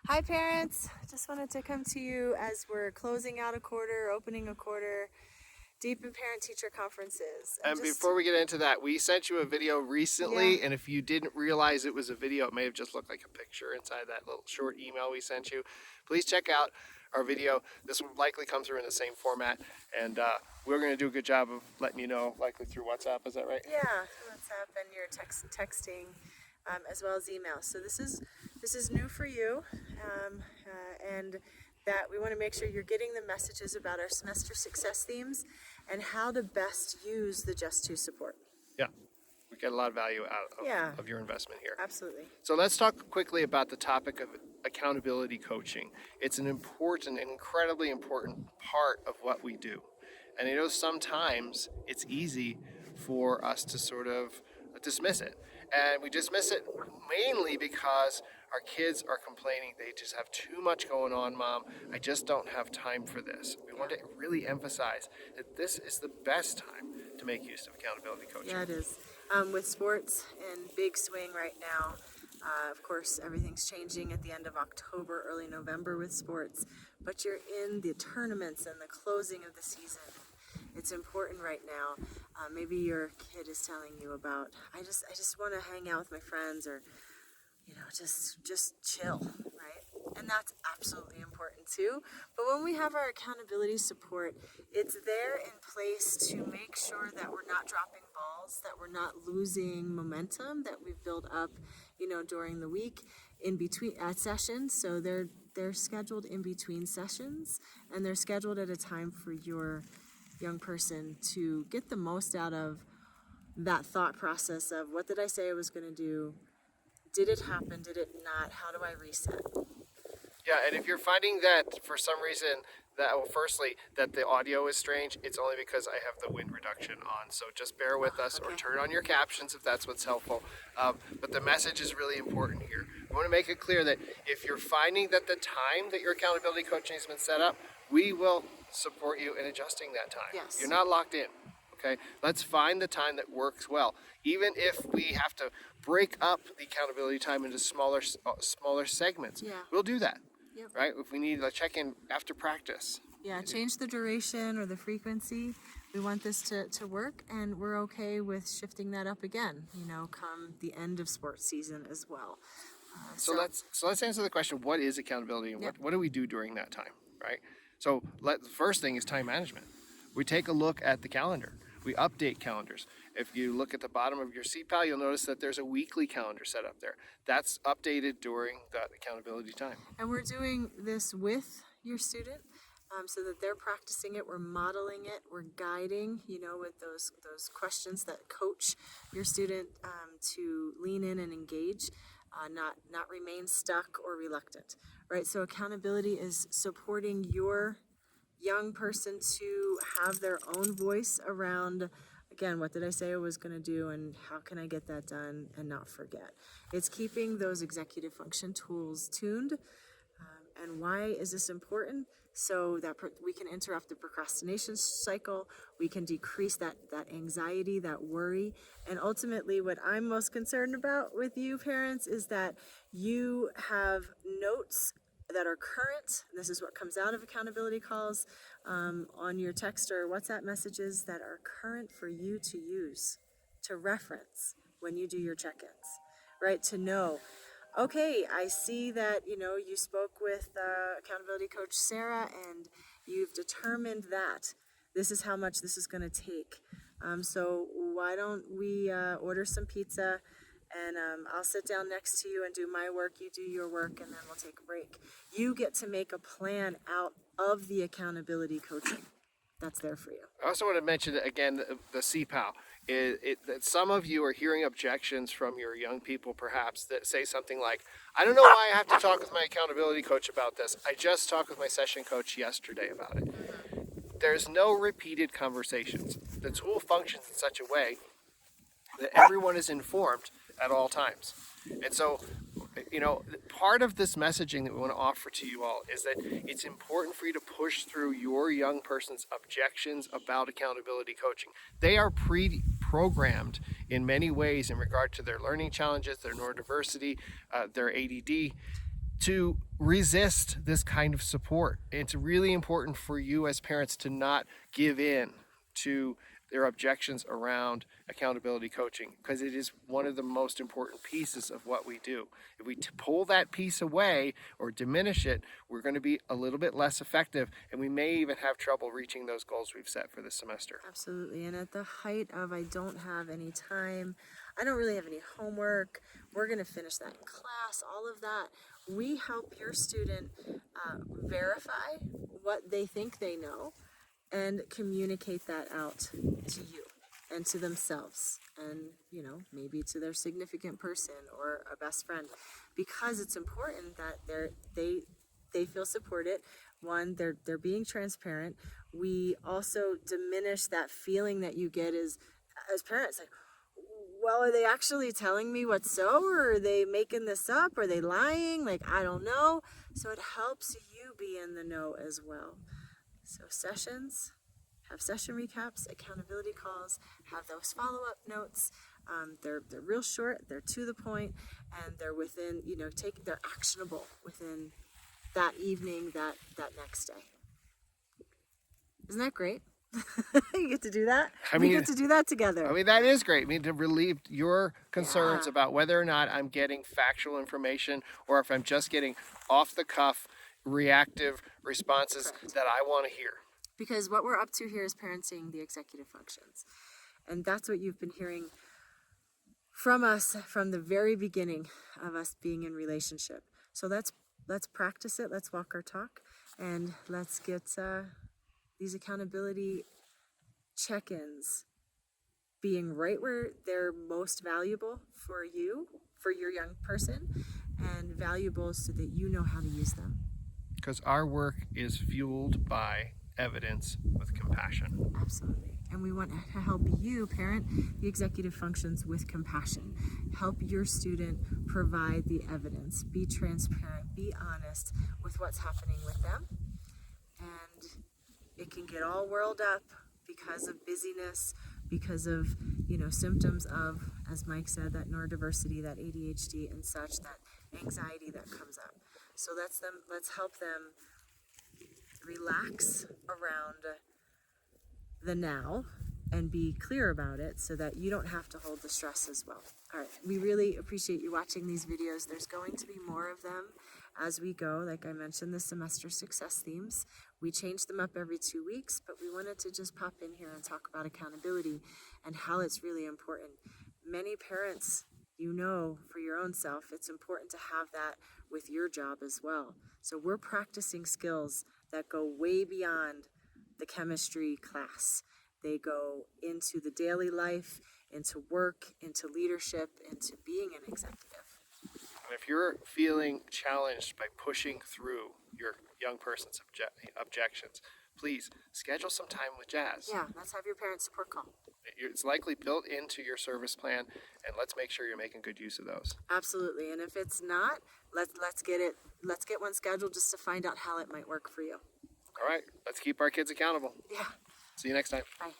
Hi parents, just wanted to come to you as we're closing out a quarter, opening a quarter, deep in parent-teacher conferences. And before we get into that, we sent you a video recently, and if you didn't realize it was a video, it may have just looked like a picture inside that little short email we sent you. Please check out our video. This will likely come through in the same format, and we're going to do a good job of letting you know, likely through WhatsApp. Is that right? Yeah, WhatsApp and your texting, as well as email. So this is new for you, and that we want to make sure you're getting the messages about our semester success themes and how to best use the Just2 support. Yeah. We get a lot of value out of your investment here. Absolutely. So let's talk quickly about the topic of accountability coaching. It's an important and incredibly important part of what we do. And I know sometimes it's easy for us to sort of dismiss it. And we dismiss it mainly because our kids are complaining they just have too much going on, Mom. I just don't have time for this. We want to really emphasize that this is the best time to make use of accountability coaching. Yeah, it is. With sports in big swing right now, of course, everything's changing at the end of October, early November with sports, but you're in the tournaments and the closing of the season. It's important right now. Maybe your kid is telling you about, I just want to hang out with my friends, or just chill, right? And that's absolutely important too. But when we have our accountability support, it's there in place to make sure that we're not dropping balls, that we're not losing momentum that we've built up, during the week in between sessions. So they're scheduled in between sessions, and they're scheduled at a time for your young person to get the most out of that thought process of, what did I say I was going to do? Did it happen? Did it not? How do I reset? Yeah, and if you're finding that for some reason firstly, that the audio is strange, it's only because I have the wind reduction on. So just bear with us, or turn on your captions if that's what's helpful. But the message is really important here. We want to make it clear that if you're finding that the time that your accountability coaching has been set up, we will support you in adjusting that time. Yes. You're not locked in. Okay, let's find the time that works well. Even if we have to break up the accountability time into smaller segments, we'll do that. Yep. Right? If we need a check-in after practice. Yeah, change the duration or the frequency. We want this to work, and we're okay with shifting that up again, come the end of sports season as well. So let's answer the question, what is accountability, and what do we do during that time, right? So the first thing is time management. We take a look at the calendar. We update calendars. If you look at the bottom of your CPAL, you'll notice that there's a weekly calendar set up there. That's updated during that accountability time. And we're doing this with your student, so that they're practicing it, we're modeling it, we're guiding, with those questions that coach your student to lean in and engage, not remain stuck or reluctant, right? So accountability is supporting your young person to have their own voice around, again, what did I say I was going to do, and how can I get that done and not forget? It's keeping those executive function tools tuned. And why is this important? So that we can interrupt the procrastination cycle, we can decrease that anxiety, that worry, and ultimately what I'm most concerned about with you parents is that you have notes that are current. This is what comes out of accountability calls, on your text or WhatsApp messages, that are current for you to use, to reference when you do your check-ins, right? To know, okay, I see that, you spoke with accountability coach Sarah, and you've determined that this is how much this is going to take. So why don't we order some pizza, and I'll sit down next to you and do my work, you do your work, and then we'll take a break. You get to make a plan out of the accountability coaching that's there for you. I also want to mention again the CPAL. That some of you are hearing objections from your young people perhaps that say something like, I don't know why I have to talk with my accountability coach about this. I just talked with my session coach yesterday about it. There's no repeated conversations. The tool functions in such a way that everyone is informed at all times. And so, part of this messaging that we want to offer to you all is that it's important for you to push through your young person's objections about accountability coaching. They are pre-programmed in many ways in regard to their learning challenges, their neurodiversity, their ADD, to resist this kind of support. It's really important for you as parents to not give in to their objections around accountability coaching, because it is one of the most important pieces of what we do. If we pull that piece away or diminish it, we're going to be a little bit less effective, and we may even have trouble reaching those goals we've set for this semester. Absolutely. And at the height of I don't have any time, I don't really have any homework, we're going to finish that in class, all of that, we help your student verify what they think they know and communicate that out to you and to themselves and, you know, maybe to their significant person or a best friend, because it's important that they feel supported. One, they're being transparent. We also diminish that feeling that you get as parents, like, well, are they actually telling me what's so, or are they making this up? Are they lying? Like, I don't know. So it helps you be in the know as well. So sessions, have session recaps, accountability calls, have those follow-up notes. They're real short, they're to the point, and they're within, you know, they're actionable within that evening, that next day. Isn't that great? You get to do that. We get to do that together. I mean, that is great. I mean, to relieve your concerns about whether or not I'm getting factual information or if I'm just getting off the cuff reactive responses that I want to hear. Because what we're up to here is parenting the executive functions. And that's what you've been hearing from us from the very beginning of us being in relationship. So let's practice it. Let's walk our talk, and let's get these accountability check-ins being right where they're most valuable for you, for your young person, and valuable so that you know how to use them. Because our work is fueled by evidence with compassion. Absolutely. And we want to help you parent the executive functions with compassion. Help your student provide the evidence. Be transparent. Be honest with what's happening with them. And it can get all whirled up because of busyness, because of, you know, symptoms of, as Mike said, that neurodiversity, that ADHD and such, that anxiety that comes up. So let's help them relax around the now and be clear about it so that you don't have to hold the stress as well. All right, we really appreciate you watching these videos. There's going to be more of them as we go. Like I mentioned, the semester success themes, we change them up every 2 weeks, but we wanted to just pop in here and talk about accountability and how it's really important. Many parents, you know, for your own self, it's important to have that with your job as well. So we're practicing skills that go way beyond the chemistry class. They go into the daily life, into work, into leadership, into being an executive. And if you're feeling challenged by pushing through your young person's objections, please schedule some time with Jaz. Yeah, let's have your parent support call. It's likely built into your service plan, and let's make sure you're making good use of those. Absolutely. And if it's not, let's get one scheduled just to find out how it might work for you. All right, let's keep our kids accountable. Yeah. See you next time. Bye.